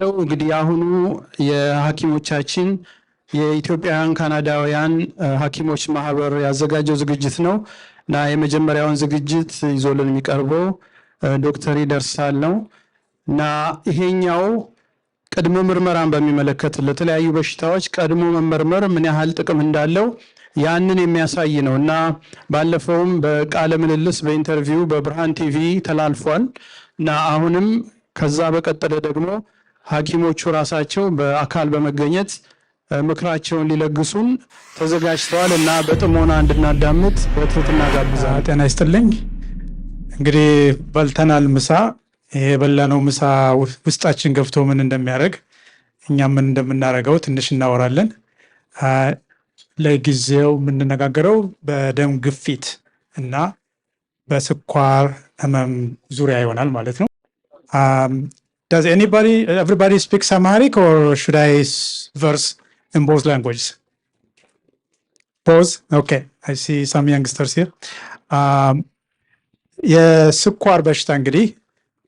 እንግዲህ አሁኑ የሐኪሞቻችን የኢትዮጵያውያን ካናዳውያን ሐኪሞች ማህበር ያዘጋጀው ዝግጅት ነው እና የመጀመሪያውን ዝግጅት ይዞልን የሚቀርበው ዶክተር ይደርሳል ነው እና ይሄኛው ቀድሞ ምርመራን በሚመለከት ለተለያዩ በሽታዎች ቀድሞ መመርመር ምን ያህል ጥቅም እንዳለው ያንን የሚያሳይ ነው እና ባለፈውም በቃለ ምልልስ በኢንተርቪው በብርሃን ቲቪ ተላልፏል እና አሁንም ከዛ በቀጠለ ደግሞ ሐኪሞቹ ራሳቸው በአካል በመገኘት ምክራቸውን ሊለግሱን ተዘጋጅተዋል እና በጥሞና እንድናዳምጥ በትህትና ጋብዛለሁ። ጤና ይስጥልኝ። እንግዲህ በልተናል ምሳ። ይሄ በላነው ምሳ ውስጣችን ገብቶ ምን እንደሚያደርግ እኛም ምን እንደምናደርገው ትንሽ እናወራለን። ለጊዜው የምንነጋገረው በደም ግፊት እና በስኳር ህመም ዙሪያ ይሆናል ማለት ነው። Does everybody speak Amharic or should I verse in both languages? Both? Okay, I see some youngsters here. የስኳር በሽታ እንግዲህ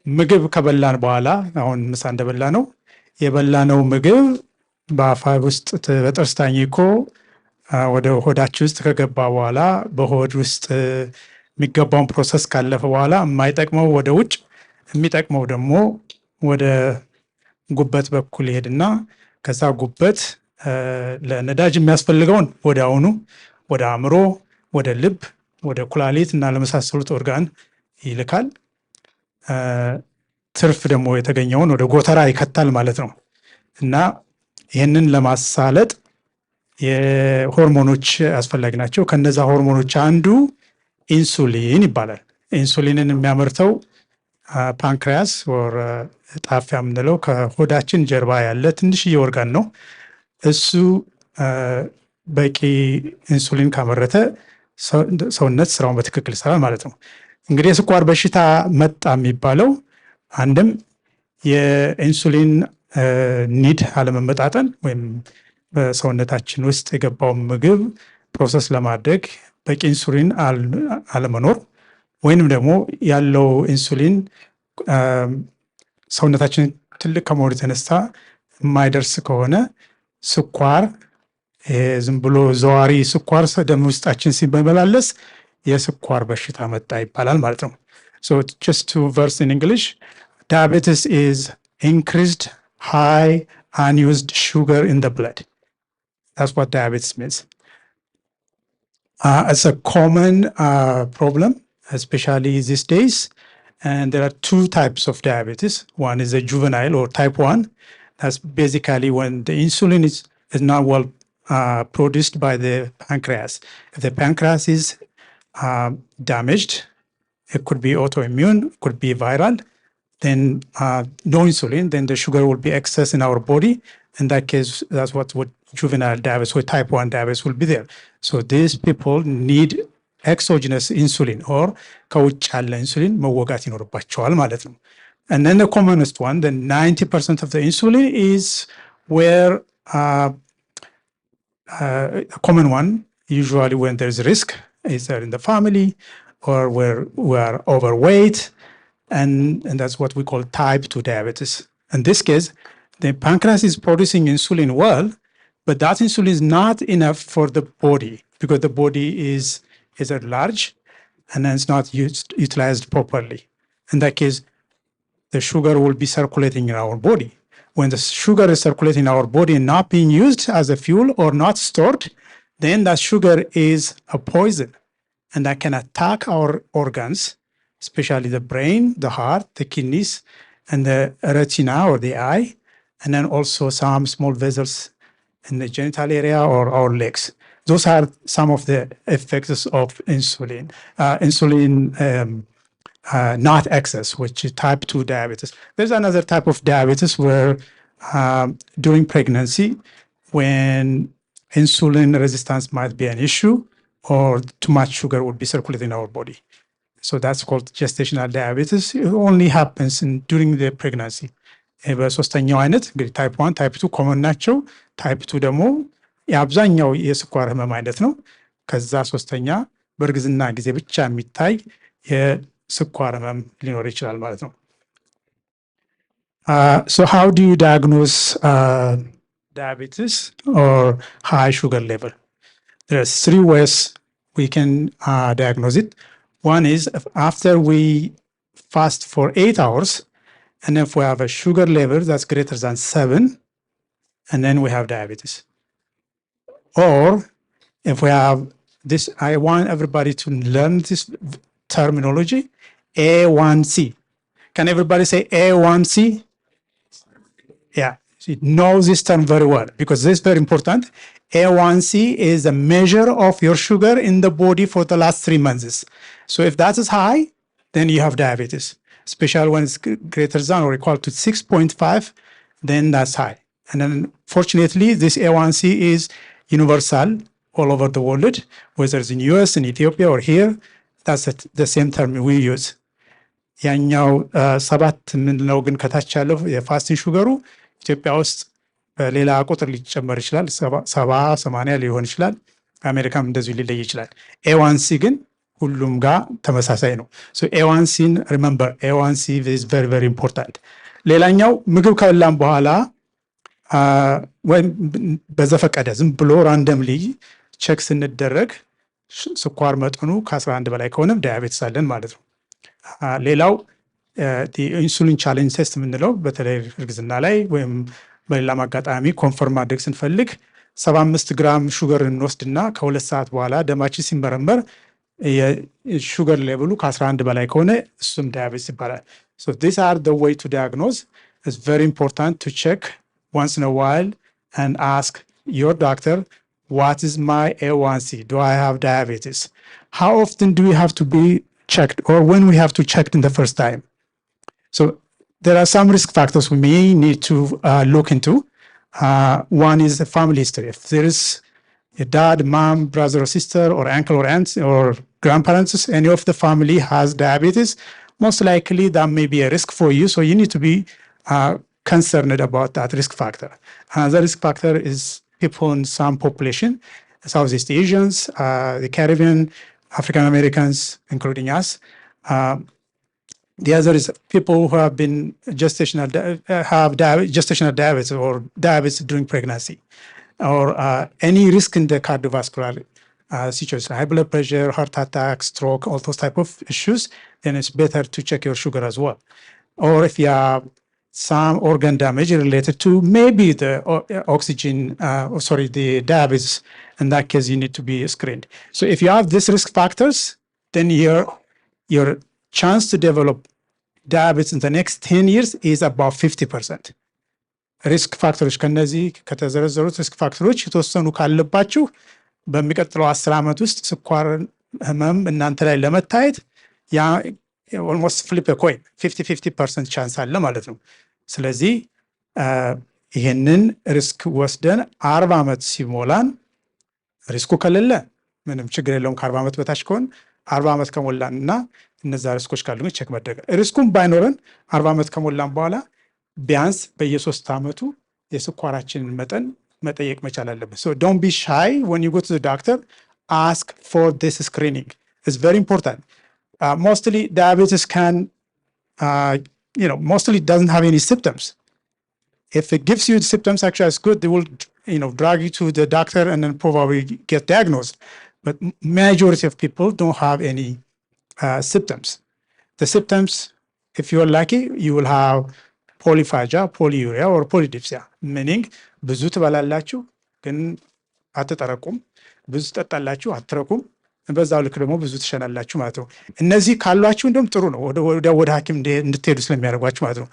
ምግብ ከበላን በኋላ አሁን ምሳ እንደበላ ነው የበላነው ምግብ በአፋ ውስጥ በጥርስ ታኝኮ ወደ ሆዳችን ውስጥ ከገባ በኋላ በሆድ ውስጥ የሚገባውን ፕሮሰስ ካለፈ በኋላ የማይጠቅመው ወደ ውጭ የሚጠቅመው ደግሞ ወደ ጉበት በኩል ይሄድና ከዛ ጉበት ለነዳጅ የሚያስፈልገውን ወደ አሁኑ ወደ አእምሮ፣ ወደ ልብ፣ ወደ ኩላሊት እና ለመሳሰሉት ኦርጋን ይልካል። ትርፍ ደግሞ የተገኘውን ወደ ጎተራ ይከታል ማለት ነው እና ይህንን ለማሳለጥ የሆርሞኖች አስፈላጊ ናቸው። ከነዛ ሆርሞኖች አንዱ ኢንሱሊን ይባላል። ኢንሱሊንን የሚያመርተው ፓንክሪያስ ወር ጣፊያ የምንለው ከሆዳችን ጀርባ ያለ ትንሽዬ ኦርጋን ነው። እሱ በቂ ኢንሱሊን ካመረተ ሰውነት ስራውን በትክክል ይሰራል ማለት ነው። እንግዲህ የስኳር በሽታ መጣ የሚባለው አንድም የኢንሱሊን ኒድ አለመመጣጠን ወይም በሰውነታችን ውስጥ የገባውን ምግብ ፕሮሰስ ለማድረግ በቂ ኢንሱሊን አለመኖር ወይንም ደግሞ ያለው ኢንሱሊን ሰውነታችን ትልቅ ከመሆኑ የተነሳ የማይደርስ ከሆነ ስኳር ዝም ብሎ ዘዋሪ ስኳር ደም ውስጣችን ሲመላለስ የስኳር በሽታ መጣ ይባላል ማለት ነው። So just to verse in English, diabetes is increased high unused sugar in the blood. That's what diabetes means. It's a common problem, especially these days. And there are two types of diabetes. One is a juvenile or type 1. That's basically when the insulin is not well produced by the pancreas. If the pancreas is damaged, it could be autoimmune, could be viral, then no insulin, then the sugar will be excess in our body. In that case, that's what juvenile diabetes or type 1 diabetes will be there. So these people need exogenous insulin or ከውጭ ያለ ኢንሱሊን መወጋት ይኖርባቸዋል ማለት ነው። And then the commonest one, the 90% of the insulin is where a common one, usually when there's risk, is there in the family or where we are overweight, and that's what we call type 2 diabetes. In this case, the pancreas is producing insulin well, but that insulin is not enough for the body because the body is at large and then it's not utilized properly. In that case, the sugar will be circulating in our body. When the sugar is circulating in our body and not being used as a fuel or not stored, then that sugar is a poison and that can attack our organs, especially the brain, the heart, the kidneys, and the retina or the eye, and then also some small vessels in the genital area or our legs. Those are some of the effects of insulin. Not excess, which is type 2 diabetes. There's another type of diabetes where during pregnancy, when insulin resistance might be an issue or too much sugar would be circulating in our body. So that's called gestational diabetes. It only happens during the pregnancy. በሶስተኛው አይነት እንግዲህ ታይፕ 1 ታይፕ 2 ኮመን ናቸው። ታይፕ 2 ደግሞ የአብዛኛው የስኳር ህመም አይነት ነው። ከዛ ሶስተኛ በእርግዝና ጊዜ ብቻ የሚታይ የስኳር ህመም ሊኖር ይችላል ማለት ነው። So how do you diagnose diabetes or high sugar level? There's 3 ways we can diagnose it. One is after we fast for 8 hours, and if we have a sugar level that's greater than 7, and then we have diabetes. Or if we have this, I want everybody to learn this terminology, A1C. Can everybody say A1C? Yeah, so know this term very well because this is very important. A1C is a measure of your sugar in the body for the last 3 months. So if that is high, then you have diabetes, especially when it's greater than or equal to 6.5, then that's high. And then fortunately, this A1C is universal all over the world, whether it's in US, in Ethiopia, or here, that's the same term we use. ያኛው 7 ምንለው ግን ከታች ያለው የፋስቲንግ ሹገሩ ኢትዮጵያ ውስጥ በሌላ ቁጥር ሊጨመር ይችላል 70 80 ሊሆን ይችላል አሜሪካም እንደዚሁ ሊለይ ይችላል A1C ግን ሁሉም ጋር ተመሳሳይ ነው so A1C remember A1C is very very important ሌላኛው ምግብ ከበላን በኋላ ወይ በዘፈቀደ ዝም ብሎ ራንደምሊ ቼክ ስንደረግ ስኳር መጠኑ ከ11 በላይ ከሆነ ዳያቤትስ አለን ማለት ነው ሌላው ኢንሱሊን ቻሌንጅ ቴስት የምንለው በተለይ እርግዝና ላይ ወይም በሌላ ማጋጣሚ ኮንፈርም ማድረግ ስንፈልግ 75 ግራም ሹገር እንወስድና ከ2 ሰዓት በኋላ ደማችን ሲመረመር የሹገር ሌቭሉ ከ11 በላይ ከሆነ እሱም ዳያቤትስ ይባላል so these are the way to diagnose it's very important to check once in a while and ask your doctor what is my A1C do I have diabetes how often do we have to be checked or when we have to check in the first time so there are some risk factors we may need to look into one is the family history if there is a dad mom brother or sister or uncle or aunt or grandparents any of the family has diabetes most likely that may be a risk for you so you need to be concerned about that risk factor the risk factor is people in some population Southeast Asians the Caribbean African Americans, including us. The other is people who have been gestational diabetes or diabetes during pregnancy, or any risk in the cardiovascular situation, high blood pressure, heart attack, stroke, all those type of issues. Then it's better to check your sugar as well. Or if you have some organ damage related to maybe the the diabetes. In that case, you need to be screened. So if you have these risk factors, then your chance to develop diabetes in the next 10 years is about 50%. Risk factors ከነዚህ ከተዘረዘሩት risk factors የተወሰኑ ካለባችሁ በሚቀጥለው 10 ዓመት ውስጥ ስኳር ህመም እናንተ ላይ ለመታየት ያ almost flip a coin 50% ቻንስ አለ ማለት ነው ስለዚህ ይሄንን ሪስክ ወስደን 40 ዓመት ሲሞላን ሪስኩ ከሌለ ምንም ችግር የለውም ከ40 ዓመት በታች ከሆነ 40 ዓመት ከሞላንና እነዛ ሪስኮች ካሉ ቼክ ማድረግ ሪስኩን ባይኖረን 40 ዓመት ከሞላን በኋላ ቢያንስ በየ3 ዓመቱ የስኳራችንን መጠን መጠየቅ መቻል አለበት so don't be shy when you go to the doctor ask for this screening it's very important mostly diabetes can mostly doesn't have any symptoms if it gives you the symptoms actually it's good they will drag you to the doctor and then probably get diagnosed but majority of people don't have any symptoms the symptoms if you're lucky you will have polyphagia polyuria or polydipsia meaning ብዙ ትበላላችሁ ግን አትጠረቁም ብዙ ትጠጣላችሁ አትረኩም በዛው ልክ ደግሞ ብዙ ትሸናላችሁ ማለት ነው እነዚህ ካሏችሁ እንደም ጥሩ ነው ወደ ሐኪም እንድትሄዱ ስለሚያደርጓችሁ ማለት ነው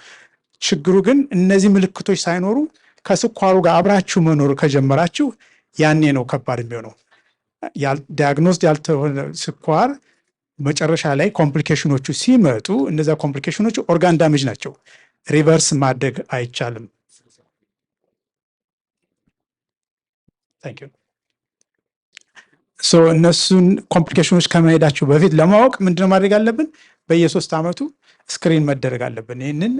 ችግሩ ግን እነዚህ ምልክቶች ሳይኖሩ ከስኳሩ ጋር አብራችሁ መኖር ከጀመራችሁ ያኔ ነው ከባድ የሚሆነው ዲያግኖስድ ያልተሆነ ስኳር መጨረሻ ላይ ኮምፕሊኬሽኖቹ ሲመጡ እነዛ ኮምፕሊኬሽኖቹ ኦርጋን ዳሜጅ ናቸው ሪቨርስ ማድረግ አይቻልም Thank you so እነሱን ኮምፕሊኬሽኖች ከመሄዳችሁ በፊት ለማወቅ ምንድነው ማድረግ አለብን በየ3 ዓመቱ ስክሪን መደረግ አለብን ይሄንን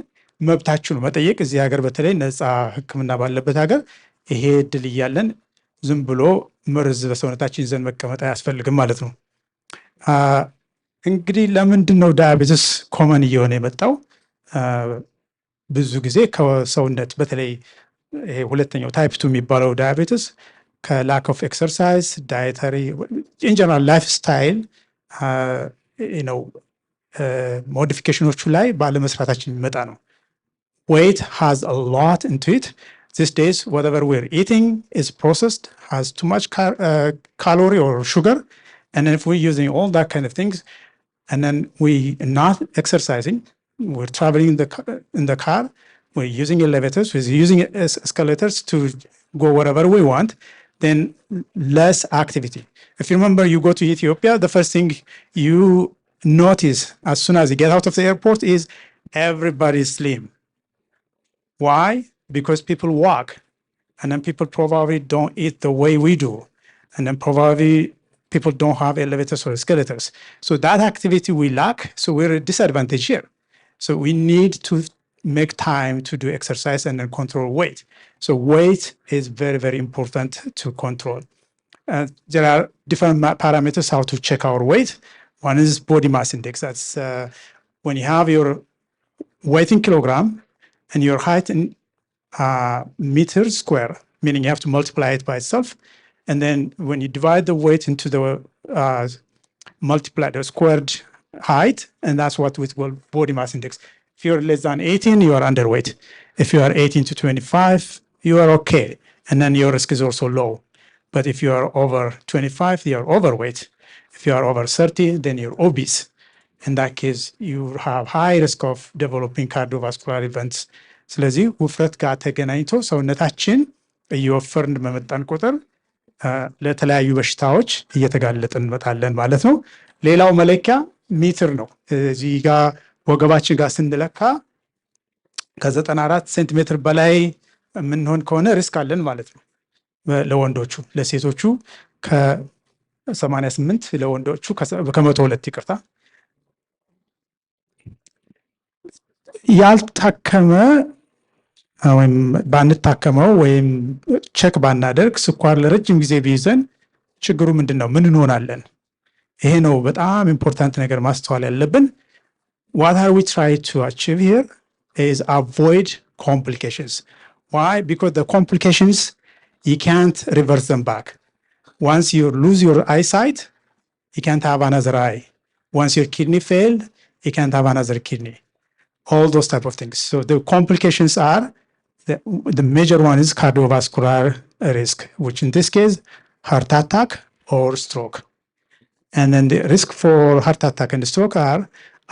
መብታችሁ ነው መጠየቅ እዚህ ሀገር በተለይ ነፃ ህክምና ባለበት ሀገር ይሄ ድል ይያለን ዝም ብሎ መርዝ በሰውነታችን ይዘን መቀመጥ አያስፈልግም ማለት ነው እንግዲህ ለምንድን ነው ዳያቤትስ ኮመን እየሆነ የመጣው ብዙ ጊዜ ከሰውነት በተለይ ይሄ ሁለተኛው ታይፕ 2 የሚባለው ዳያቤትስ ከላክ ኦፍ ኤክሰርሳይዝ ዳይተሪ ኢን ጀነራል ላይፍ ስታይል ነው ሞዲፊኬሽኖቹ ላይ ባለመስራታችን የሚመጣ ነው። weight has a lot into it. These days, whatever we're eating is processed, has too much calorie or sugar. And then if we're using all that kind of things, and then we're not exercising, we're traveling in the car, we're using elevators, we're using escalators to go wherever we want, then less activity. If you remember, you go to Ethiopia, the first thing you notice as soon as you get out of the airport is everybody's slim. Why? Because people walk, and then people probably don't eat the way we do, and then probably people don't have elevators or escalators. So that activity we lack, so we're at disadvantage here. So we need to make time to do exercise and then control weight. So weight is very, very important to control. There are different parameters how to check our weight. One is body mass index. That's when you have your weight in kilogram and your height in meters square, meaning you have to multiply it by itself. And then when you divide the weight into the multiply the squared height, and that's what we call body mass index. If you're less than 18, you are underweight. If you are 18 to 25, you are okay. And then your risk is also low. But if you are over 25, you are overweight. If you are over 30, then you're obese. In that case, you have high risk of developing cardiovascular events. ስለዚህ ውፍረት ጋር ተገናኝቶ ሰውነታችን እየወፈርን በመጣን ቁጥር ለተለያዩ በሽታዎች እየተጋለጥን እንመጣለን ማለት ነው። ሌላው መለኪያ ሜትር ነው። እዚህ ጋር ወገባችን ጋር ስንለካ ከ94 ሴንቲሜትር በላይ የምንሆን ከሆነ ሪስክ አለን ማለት ነው ለወንዶቹ። ለሴቶቹ ከ88 ለወንዶቹ ከ102 ይቅርታ። ያልታከመ ወይም ባንታከመው ወይም ቼክ ባናደርግ ስኳር ለረጅም ጊዜ ቢይዘን ችግሩ ምንድን ነው? ምን እንሆናለን? ይሄ ነው በጣም ኢምፖርታንት ነገር ማስተዋል ያለብን። what are we trying to achieve here is avoid complications. Why? Because the complications you can't reverse them back. Once you lose your eyesight, you can't have another eye. Once your kidney failed, you can't have another kidney. All those type of things. So the complications are the major one is cardiovascular risk, which in this case heart attack or stroke. And then the risk for heart attack and stroke are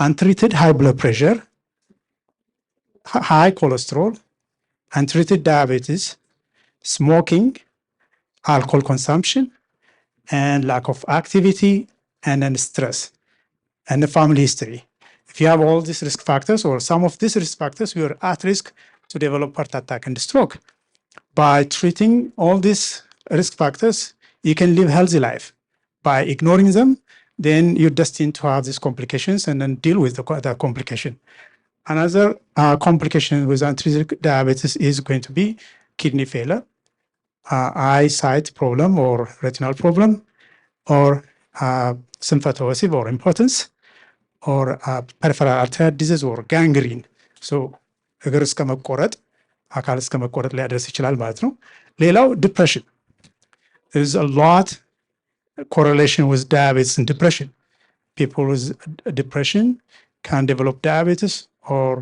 untreated high blood pressure, high cholesterol, untreated diabetes, smoking, alcohol consumption, and lack of activity, and then stress, and the family history. If you have all these risk factors or some of these risk factors, you are at risk to develop heart attack and stroke. By treating all these risk factors, you can live healthy life. By ignoring them, then you're destined to have these complications and then deal with the complication. Another complication with untreated diabetes is going to be kidney failure, eyesight problem or retinal problem, or symphytosis or impotence, or peripheral arterial disease or gangrene. So እግር እስከ መቆረጥ አካል እስከ መቆረጥ ሊያደርስ ይችላል ማለት ነው። ሌላው ዲፕሬሽን is a lot correlation with diabetes and depression. People with depression can develop diabetes, or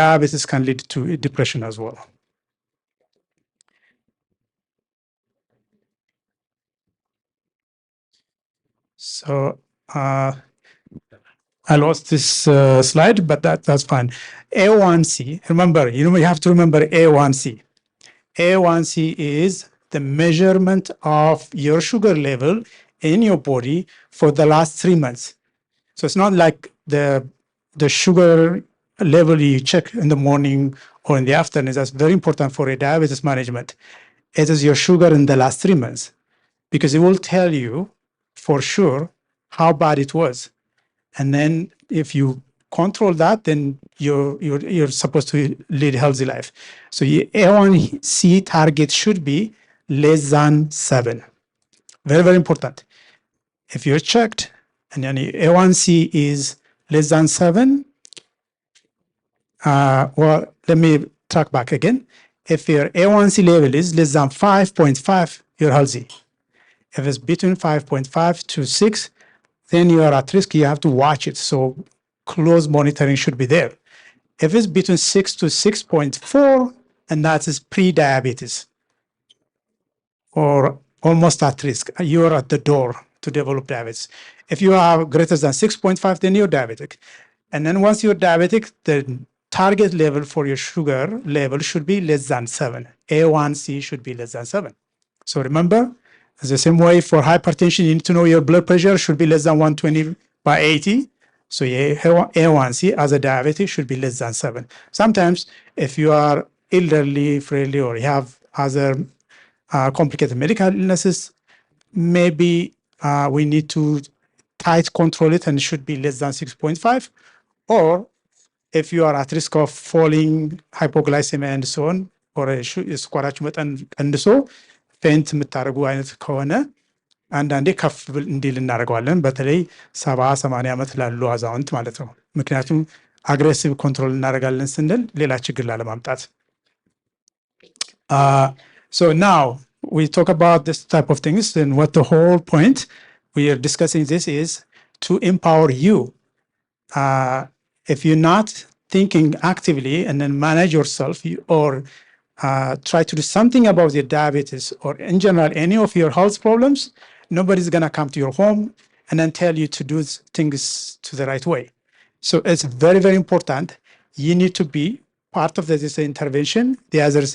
diabetes can lead to depression as well. So I lost this slide, but that's fine. A1C, remember, you have to remember A1C. A1C is the measurement of your sugar level in your body for the last 3 months. So it's not like the sugar level you check in the morning or in the afternoon. That's very important for a diabetes management. It is your sugar in the last 3 months, because it will tell you for sure how bad it was. And then if you control that, then you're supposed to lead a healthy life. So your A1C target should be less than 7. Very, very important. If you're checked and your A1C is less than 7, well, let me track back again. If your A1C level is less than 5.5, you're healthy. If it's between 5.5 to 6, then you are at risk. You have to watch it. So close monitoring should be there. If it's between 6 to 6.4, and that is pre-diabetes or almost at risk, you're at the door to develop diabetes. If you are greater than 6.5, then you're diabetic. And then once you're diabetic, the target level for your sugar level should be less than 7. A1C should be less than 7. So remember, the same way for hypertension, you need to know your blood pressure should be less than 120/80. So A1C as a diabetic should be less than 7. Sometimes if you are elderly, frailly, or you have other complicated medical illnesses, maybe we need to tight control it and it should be less than 6.5. Or if you are at risk of falling, hypoglycemia and so on, or ስኳራችሁ መጠን ቀንሶ ፌንት የምታደርጉ አይነት ከሆነ አንዳንዴ ከፍ እንዲል እናደርገዋለን። በተለይ 70-80 ዓመት ላሉ አዛውንት ማለት ነው። ምክንያቱም አግሬሲቭ ኮንትሮል እናደርጋለን ስንል ሌላ ችግር ላለማምጣት። So now we talk about this type of things, and what the whole point we are discussing this is to empower you. If you're not thinking actively and then manage yourself, or try to do something about your diabetes or in general any of your health problems, nobody's going to come to your home and then tell you to do things to the right way. So it's very, very important. You need to be part of this intervention. The others,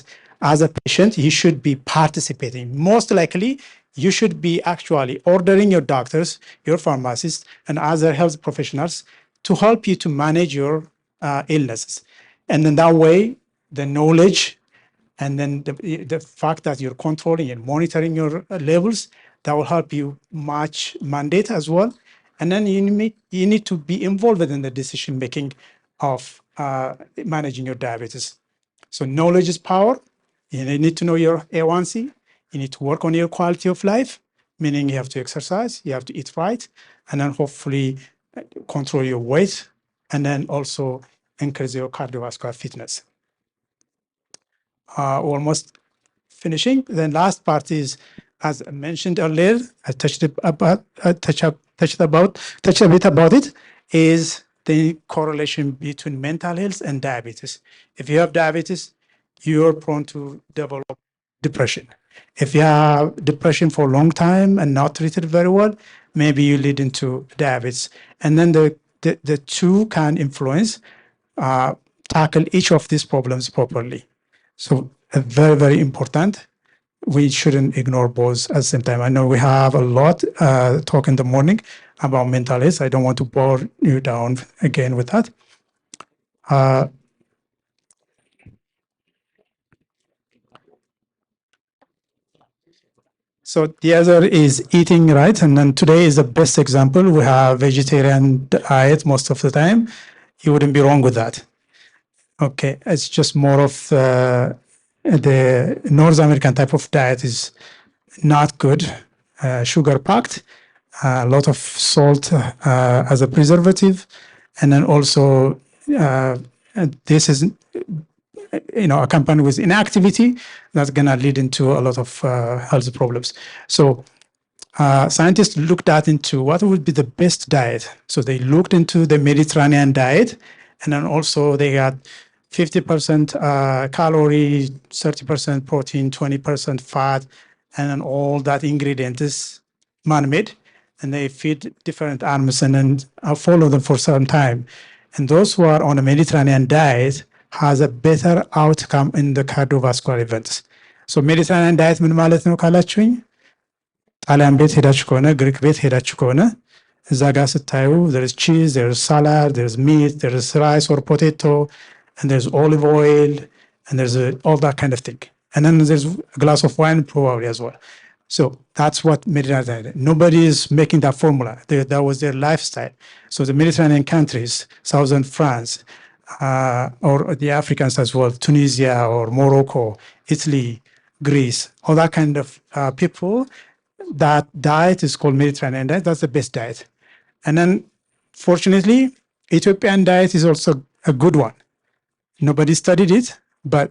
as a patient, you should be participating. Most likely, you should be actually ordering your doctors, your pharmacists, and other health professionals to help you to manage your illnesses. And then that way, the knowledge and then the fact that you're controlling and monitoring your levels, that will help you match mandate as well. And then you need to be involved in the decision making of managing your diabetes. So knowledge is power. You need to know your A1C. You need to work on your quality of life, meaning you have to exercise, you have to eat right, and then hopefully control your weight, and then also increase your cardiovascular fitness. Almost finishing. Then last part is, as I mentioned earlier, I touched a bit about it, is the correlation between mental health and diabetes. If you have diabetes, you're prone to develop depression. If you have depression for a long time and not treated very well, maybe you lead into diabetes. And then the two can influence, tackle each of these problems properly. So very, very important. We shouldn't ignore both at the same time. I know we have a lot talk in the morning about mental health. I don't want to bore you down again with that. So the other is eating right. And then today is the best example. We have vegetarian diet most of the time. You wouldn't be wrong with that. Okay, it's just more of the North American type of diet is not good, sugar packed, a lot of salt as a preservative, and then also this is accompanied with inactivity that's going to lead into a lot of health problems. So scientists looked into what would be the best diet. So they looked into the Mediterranean diet, and then also they got 50% calorie, 30% protein, 20% fat, and then all that ingredient is man-made, and they feed different animals and then follow them for some time. And those who are on a Mediterranean diet has a better outcome in the cardiovascular events. So Mediterranean diet ምን ማለት ነው ካላችሁኝ፣ ጣሊያን ቤት ሄዳችሁ ከሆነ ግሪክ ቤት ሄዳችሁ ከሆነ እዛ ጋር ስታዩ there is cheese, there is salad, there is meat, there is rice or potato, and there's olive oil, and there's all that kind of thing. And then there's a glass of wine probably as well. So that's what Mediterranean. Nobody is making that formula. That was their lifestyle. So the Mediterranean countries, southern France, or the Africans as well, Tunisia or Morocco, Italy, Greece, all that kind of people, that diet is called Mediterranean diet. That's the best diet. And then fortunately, Ethiopian diet is also a good one. Nobody studied it, but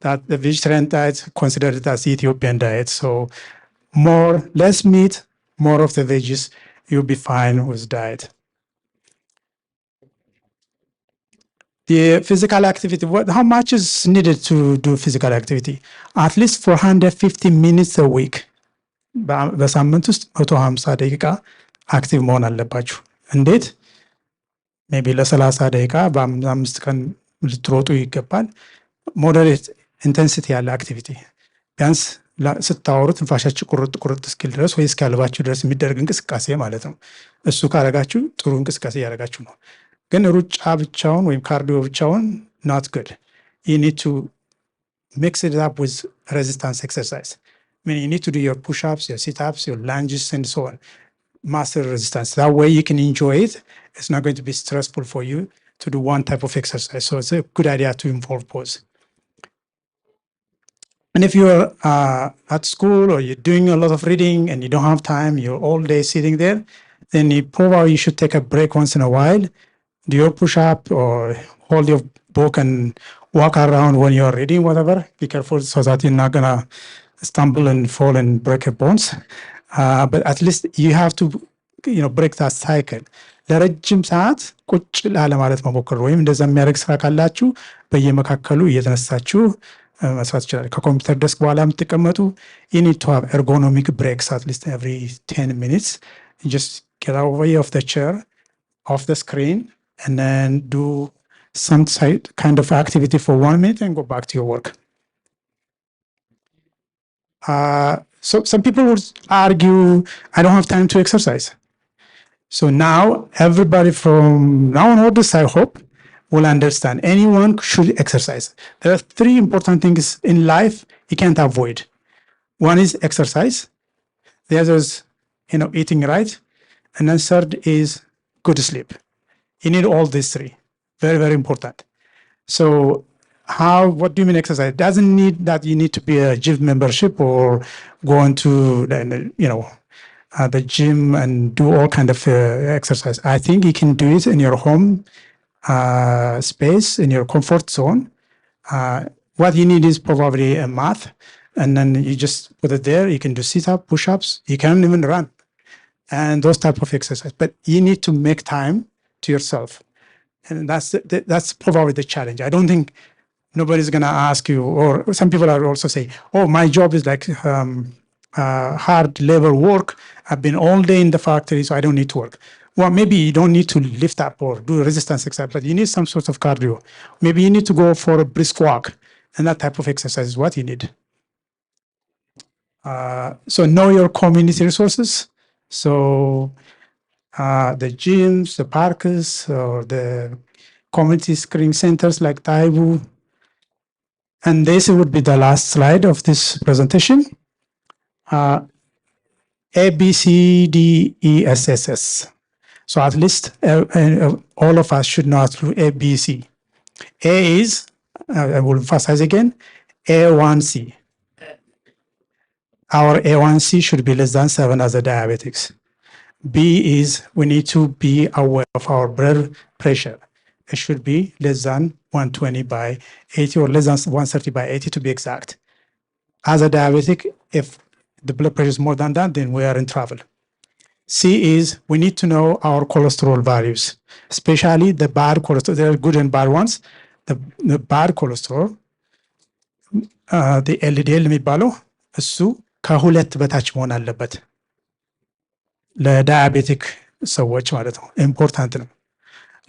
that the vegetarian diet considered it as the Ethiopian diet. So less meat, more of the veggies, you'll be fine with diet. The physical activity, how much is needed to do physical activity? At least 450 minutes a week. በሳምንት ውስጥ 150 ደቂቃ አክቲቭ መሆን አለባችሁ። እንዴት? ሜቢ ለ30 ደቂቃ በ5 ቀን ልትሮጡ ይገባል። ሞዴሬት ኢንቴንሲቲ ያለ አክቲቪቲ ቢያንስ ስታወሩ ትንፋሻችሁ ቁርጥ ቁርጥ እስኪል ድረስ ወይ እስኪያልባችሁ ድረስ የሚደረግ እንቅስቃሴ ማለት ነው። እሱ ካረጋችሁ ጥሩ እንቅስቃሴ እያደረጋችሁ ነው። ግን ሩጫ ብቻውን ወይም ካርዲዮ ብቻውን not good. You need to mix it up with resistance exercise. I mean, you need to do your push-ups, your sit-ups, your lunges, and so on. Master resistance. That way you can enjoy it. It's not going to be stressful for you to do one type of exercise. So it's a good idea to involve both. And if you're at school or you're doing a lot of reading and you don't have time, you're all day sitting there, then you should take a break once in a while. Do your push-up or hold your book and walk around when you're reading, whatever. Be careful so that you're not gonna stumble and fall and break your bones. But at least you have to, break that cycle. ለረጅም ሰዓት ቁጭ ላለማለት መሞከር ወይም እንደዛ የሚያደርግ ስራ ካላችሁ በየመካከሉ እየተነሳችሁ መስራት ይችላል። ከኮምፒውተር ደስክ በኋላ የምትቀመጡ you need to have ergonomic breaks at least every 10 minutes. You just get away off the chair, off the screen, and then do some kind of activity for 1 minute and go back to your work. So some people would argue, I don't have time to exercise. So now everybody from now onwards, I hope, will understand anyone should exercise. There are 3 important things in life you can't avoid. One is exercise. The other is, eating right. And then third is good sleep. You need all these 3. Very, very important. So what do you mean exercise? It doesn't need that you need to be a gym membership or go into, the gym and do all kind of exercise. I think you can do it in your home space, in your comfort zone. What you need is probably a mat, and then you just put it there. You can do sit-up, push-ups. You can even run, and those type of exercise. But you need to make time to yourself, and that's probably the challenge. I don't think nobody's gonna ask you, or some people are also say, "Oh, my job is like hard labor work. I've been all day in the factory, so I don't need to work." Well, maybe you don't need to lift up or do resistance exercise, but you need some sort of cardio. Maybe you need to go for a brisk walk, and that type of exercise is what you need. So know your community resources. So the gyms, the parks, or the community screening centers like Taibu. And this would be the last slide of this presentation. ABCDE-S. So at least all of us should know through ABC. A is, I will emphasize again, A1C. Our A1C should be less than 7 as a diabetics. B is we need to be aware of our blood pressure. It should be less than 120 by 80 or less than 130 by 80 to be exact. As a diabetic, if the blood pressure is more than that, then we are in trouble. C is we need to know our cholesterol values, especially the bad cholesterol. There are good and bad ones. The bad cholesterol, the LDL የሚባለው እሱ ከ2 በታች መሆን አለበት ለዳያቤቲክ ሰዎች ማለት ነው። ኢምፖርታንት ነው።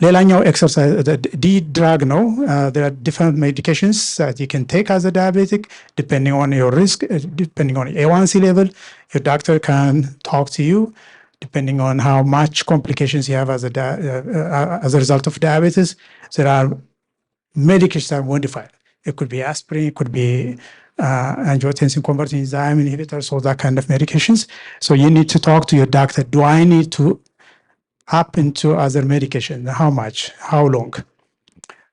ሌላኛው ኤክሰርሳይዝ ዲ ድራግ ነው። there are different medications that you can take as a diabetic depending on your risk, depending on A1C level. Your doctor can talk to you depending on how much complications you have as a result of diabetes. There are medications that are modified. It could be aspirin, it could be angiotensin converting enzyme inhibitors, all that kind of medications. So you need to talk to your doctor. Do I need to up into other medication? How much? How long?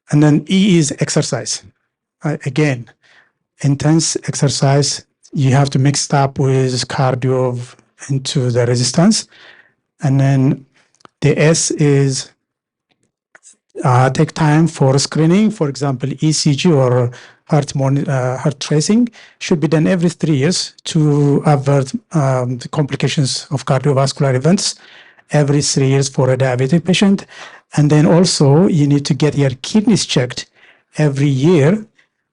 And then E is exercise. Again, intense exercise. You have to mix it up with cardio into the resistance. And then the S is take time for screening. For example, ECG or heart tracing should be done every 3 years to avert the complications of cardiovascular events every 3 years for a diabetic patient. And then also you need to get your kidneys checked every year.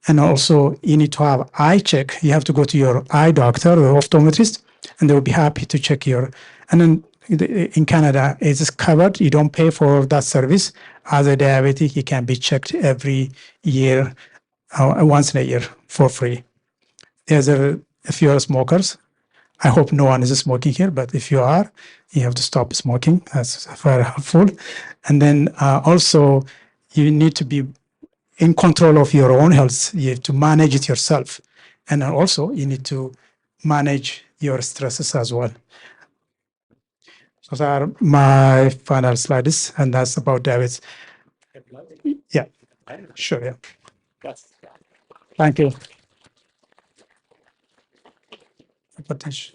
And also you need to have eye check. You have to go to your eye doctor or optometrist, and they will be happy to check your, and then in Canada, it is covered. You don't pay for that service. As a diabetic, you can be checked every year, once in a year for free. If you are smokers, I hope no one is smoking here, but if you are, you have to stop smoking. That's very helpful. And then also, you need to be in control of your own health. You have to manage it yourself. And also, you need to manage your stresses as well. Those are my final slides, and that's about diabetes. Yeah, sure, yeah. Thank you. Hypertension.